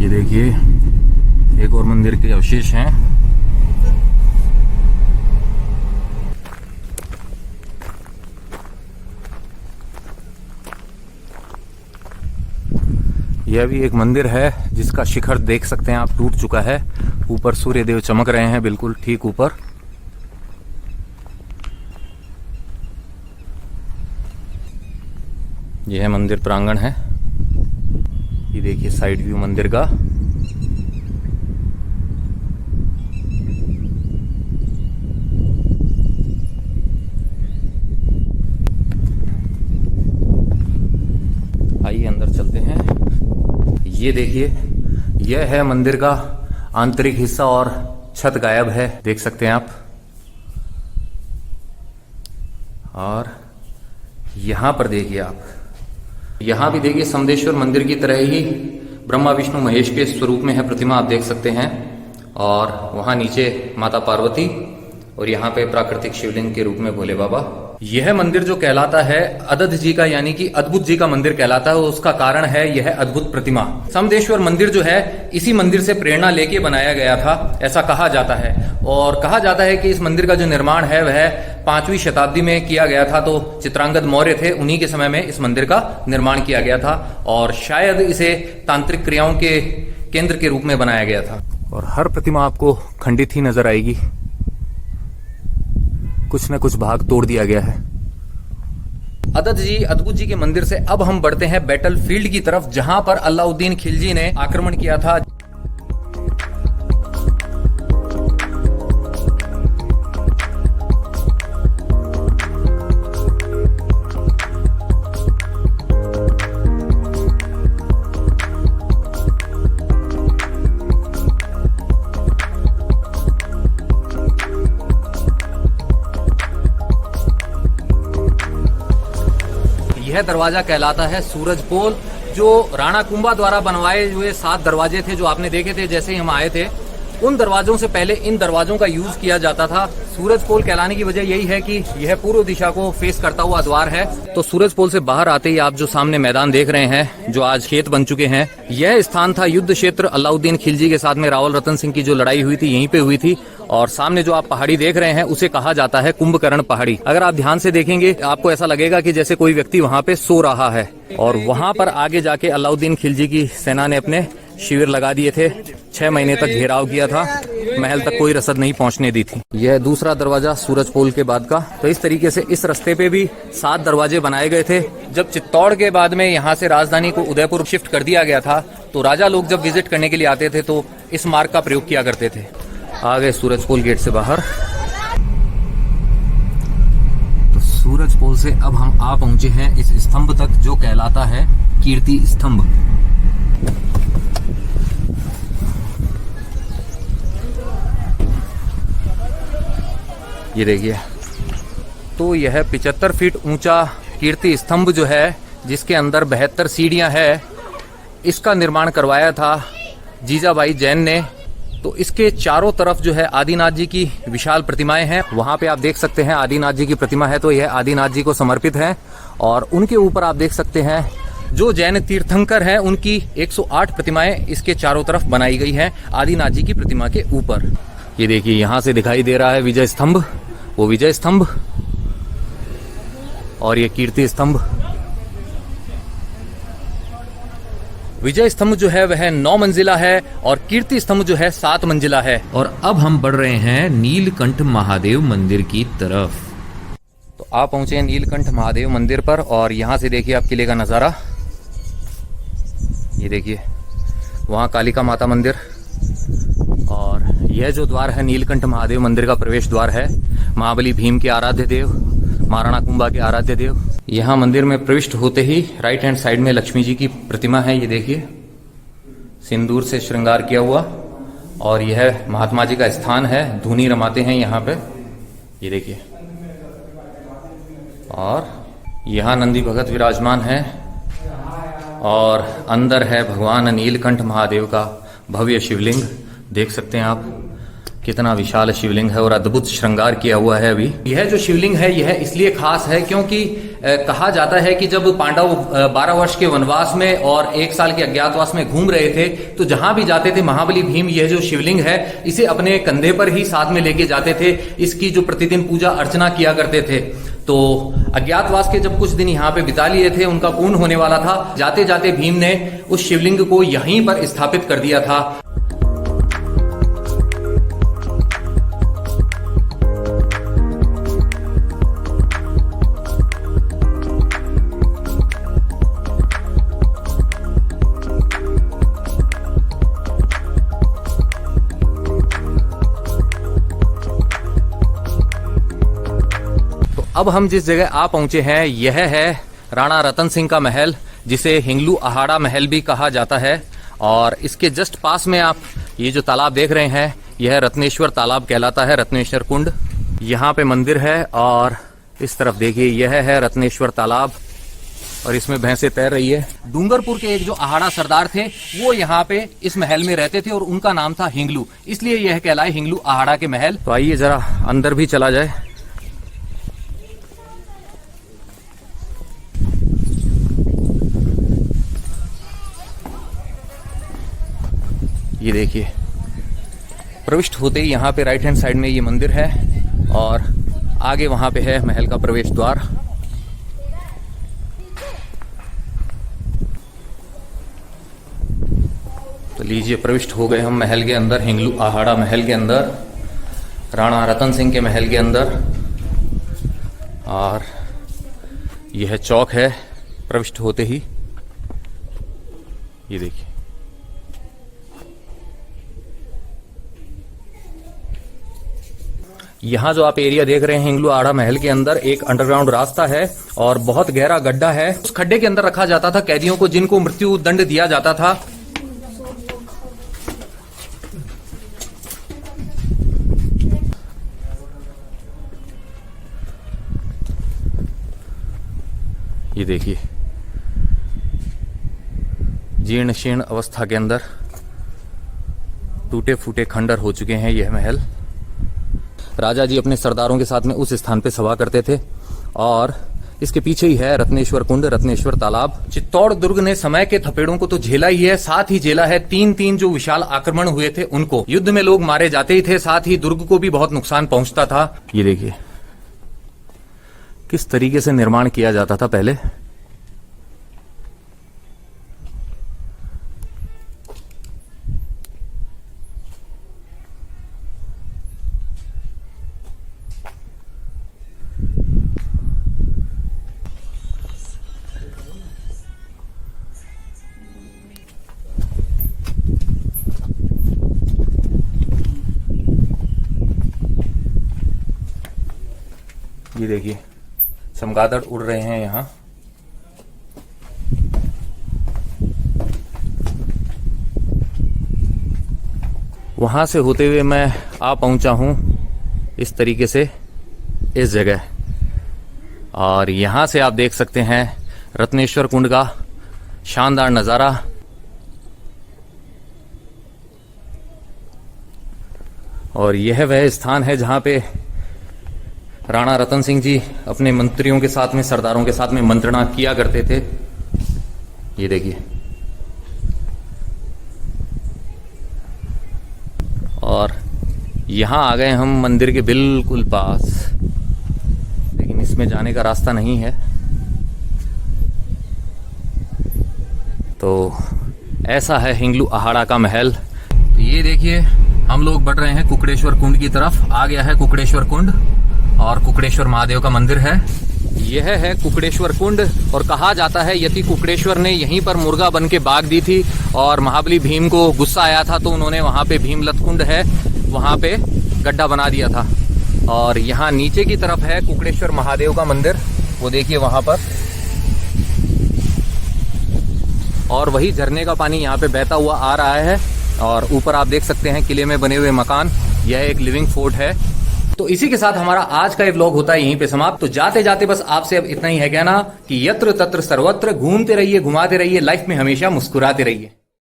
ये देखिए एक और मंदिर के अवशेष हैं। यह भी एक मंदिर है जिसका शिखर देख सकते हैं आप, टूट चुका है। ऊपर सूर्य देव चमक रहे हैं बिल्कुल ठीक ऊपर। यह मंदिर प्रांगण है। ये देखिए साइड व्यू मंदिर का। आइए अंदर चलते हैं। ये देखिए यह है मंदिर का आंतरिक हिस्सा और छत गायब है, देख सकते हैं आप। और यहां पर देखिए आप, यहां भी देखिए समदेश्वर मंदिर की तरह ही ब्रह्मा विष्णु महेश के स्वरूप में है प्रतिमा, आप देख सकते हैं। और वहां नीचे माता पार्वती और यहाँ पे प्राकृतिक शिवलिंग के रूप में भोले बाबा। यह मंदिर जो कहलाता है अदध जी का, यानी कि अद्भुत जी का मंदिर कहलाता है, उसका कारण है यह अद्भुत प्रतिमा। समदेश्वर मंदिर जो है इसी मंदिर से प्रेरणा लेके बनाया गया था, ऐसा कहा जाता है। और कहा जाता है कि इस मंदिर का जो निर्माण है वह 5वीं शताब्दी में किया गया था। तो चित्रांगद मौर्य थे, उन्हीं के समय में इस मंदिर का निर्माण किया गया था और शायद इसे तांत्रिक क्रियाओं के केंद्र के रूप में बनाया गया था। और हर प्रतिमा आपको खंडित ही नजर आएगी, कुछ न कुछ भाग तोड़ दिया गया है। अदध जी, अद्भुत जी के मंदिर से अब हम बढ़ते हैं बैटल फील्ड की तरफ, जहां पर अलाउद्दीन खिलजी ने आक्रमण किया था। यह दरवाजा कहलाता है सूरज पोल, जो राणा कुंभा द्वारा बनवाए हुए 7 दरवाजे थे जो आपने देखे थे जैसे ही हम आए थे। उन दरवाजों से पहले इन दरवाजों का यूज किया जाता था। सूरज पोल कहलाने की वजह यही है कि यह पूर्व दिशा को फेस करता हुआ द्वार है। तो सूरज पोल से बाहर आते ही आप जो सामने मैदान देख रहे हैं, जो आज खेत बन चुके हैं, यह स्थान था युद्ध क्षेत्र। अलाउद्दीन खिलजी के साथ में रावल रतन सिंह की जो लड़ाई हुई थी यहीं पे हुई थी। और सामने जो आप पहाड़ी देख रहे हैं उसे कहा जाता है कुंभकर्ण पहाड़ी। अगर आप ध्यान से देखेंगे आपको ऐसा लगेगा कि जैसे कोई व्यक्ति वहाँ पे सो रहा है। और वहाँ पर आगे जाके अलाउद्दीन खिलजी की सेना ने अपने शिविर लगा दिए थे। 6 महीने तक घेराव किया था, महल तक कोई रसद नहीं पहुंचने दी थी। यह दूसरा दरवाजा सूरज पोल के बाद का। तो इस तरीके से इस रास्ते पे भी 7 दरवाजे बनाए गए थे। जब चित्तौड़ के बाद में यहाँ से राजधानी को उदयपुर शिफ्ट कर दिया गया था, तो राजा लोग जब विजिट करने के लिए आते थे तो इस मार्ग का प्रयोग किया करते थे। आ गए सूरज पोल गेट से बाहर। तो सूरज पोल से अब हम आ पहुंचे हैं इस स्तंभ तक जो कहलाता है कीर्ति स्तंभ। ये देखिए, तो यह 75 फीट ऊंचा कीर्ति स्तंभ जो है, जिसके अंदर 72 सीढ़ियां है, इसका निर्माण करवाया था जीजाबाई जैन ने। तो इसके चारों तरफ जो है आदिनाथ जी की विशाल प्रतिमाएं हैं। वहां पे आप देख सकते हैं आदिनाथ जी की प्रतिमा है, तो यह आदिनाथ जी को समर्पित है। और उनके ऊपर आप देख सकते हैं जो जैन तीर्थंकर हैं उनकी 108 प्रतिमाएं इसके चारों तरफ बनाई गई हैं आदिनाथ जी की प्रतिमा के ऊपर। ये देखिए यहां से दिखाई दे रहा है विजय स्तंभ, वो विजय स्तंभ, और ये कीर्ति स्तंभ। विजय स्तंभ जो है वह 9 मंजिला है और कीर्ति स्तंभ जो है 7 मंजिला है। और अब हम बढ़ रहे हैं नीलकंठ महादेव मंदिर की तरफ। तो आप पहुंचे हैं नीलकंठ महादेव मंदिर पर और यहां से देखिए आप किले का नजारा। ये देखिए वहां कालिका माता मंदिर, और यह जो द्वार है नीलकंठ महादेव मंदिर का प्रवेश द्वार है। महाबली भीम के आराध्य देव, महाराणा कुंभा के आराध्य देव। यहाँ मंदिर में प्रविष्ट होते ही राइट हैंड साइड में लक्ष्मी जी की प्रतिमा है। ये देखिए सिंदूर से श्रृंगार किया हुआ, और यह महात्मा जी का स्थान है, धूनी रमाते हैं यहाँ पे। ये देखिए, और यहाँ नंदी भगत विराजमान है, और अंदर है भगवान नीलकंठ महादेव का भव्य शिवलिंग, देख सकते हैं आप। कितना विशाल शिवलिंग है और अद्भुत श्रृंगार किया हुआ है। अभी यह जो शिवलिंग है यह इसलिए खास है क्योंकि कहा जाता है कि जब पांडव 12 वर्ष के वनवास में और 1 साल के अज्ञातवास में घूम रहे थे तो जहां भी जाते थे महाबली भीम यह जो शिवलिंग है इसे अपने कंधे पर ही साथ में लेके जाते थे। इसकी जो प्रतिदिन पूजा अर्चना किया करते थे। तो अज्ञातवास के जब कुछ दिन यहाँ पे बिता लिए थे, उनका पूर्ण होने वाला था, जाते जाते भीम ने उस शिवलिंग को यहीं पर स्थापित कर दिया था। अब हम जिस जगह आ पहुंचे हैं यह है राणा रतन सिंह का महल, जिसे हिंगलू अहाड़ा महल भी कहा जाता है। और इसके जस्ट पास में आप ये जो तालाब देख रहे हैं यह रत्नेश्वर तालाब कहलाता है, रत्नेश्वर कुंड। यहाँ पे मंदिर है और इस तरफ देखिए यह है रत्नेश्वर तालाब और इसमें भैंसे तैर रही है। डूंगरपुर के एक जो अहाड़ा सरदार थे वो यहाँ पे इस महल में रहते थे और उनका नाम था हिंगलू, इसलिए यह कहलाए हिंगलू अहाड़ा के महल। तो आइए जरा अंदर भी चला जाए। ये देखिए प्रविष्ट होते ही यहाँ पे राइट हैंड साइड में ये मंदिर है और आगे वहां पे है महल का प्रवेश द्वार। तो लीजिए प्रविष्ट हो गए हम महल के अंदर, हिंगलू अहाड़ा महल के अंदर, राणा रतन सिंह के महल के अंदर। और यह चौक है प्रविष्ट होते ही, ये देखिए। यहाँ जो आप एरिया देख रहे हैं हिंगलू अहाड़ा महल के अंदर एक अंडरग्राउंड रास्ता है और बहुत गहरा गड्ढा है। उस खड्डे के अंदर रखा जाता था कैदियों को जिनको मृत्यु दंड दिया जाता था। ये देखिए जीर्ण शीर्ण अवस्था के अंदर टूटे फूटे खंडर हो चुके हैं यह महल। राजा जी अपने सरदारों के साथ में उस स्थान पे सभा करते थे और इसके पीछे ही है रत्नेश्वर कुंड, रत्नेश्वर तालाब। चित्तौड़ दुर्ग ने समय के थपेड़ों को तो झेला ही है, साथ ही झेला है तीन जो विशाल आक्रमण हुए थे उनको। युद्ध में लोग मारे जाते ही थे, साथ ही दुर्ग को भी बहुत नुकसान पहुंचता था। ये देखिए किस तरीके से निर्माण किया जाता था पहले। ये देखिए चमगादड़ उड़ रहे हैं यहाँ। वहां से होते हुए मैं आ पहुंचा हूं इस तरीके से इस जगह, और यहां से आप देख सकते हैं रत्नेश्वर कुंड का शानदार नजारा। और यह वह स्थान है जहां पे राणा रतन सिंह जी अपने मंत्रियों के साथ में, सरदारों के साथ में मंत्रणा किया करते थे। ये देखिए और यहां आ गए हम मंदिर के बिल्कुल पास, लेकिन इसमें जाने का रास्ता नहीं है। तो ऐसा है हिंगलू अहाड़ा का महल। तो ये देखिए हम लोग बढ़ रहे हैं कुकड़ेश्वर कुंड की तरफ। आ गया है कुकड़ेश्वर कुंड और कुकड़ेश्वर महादेव का मंदिर है। यह है कुकड़ेश्वर कुंड और कहा जाता है यति कुकड़ेश्वर ने यहीं पर मुर्गा बन के बाग दी थी और महाबली भीम को गुस्सा आया था तो उन्होंने वहां पे भीमलत कुंड है वहां पे गड्ढा बना दिया था। और यहाँ नीचे की तरफ है कुकड़ेश्वर महादेव का मंदिर, वो देखिए वहां पर। और वही झरने का पानी यहाँ पे बहता हुआ आ रहा है और ऊपर आप देख सकते हैं किले में बने हुए मकान। यह एक लिविंग फोर्ट है। तो इसी के साथ हमारा आज का ये व्लॉग होता है यहीं पे समाप्त। तो जाते जाते बस आपसे अब इतना ही है कहना कि यत्र तत्र सर्वत्र घूमते रहिए, घुमाते रहिए, लाइफ में हमेशा मुस्कुराते रहिए।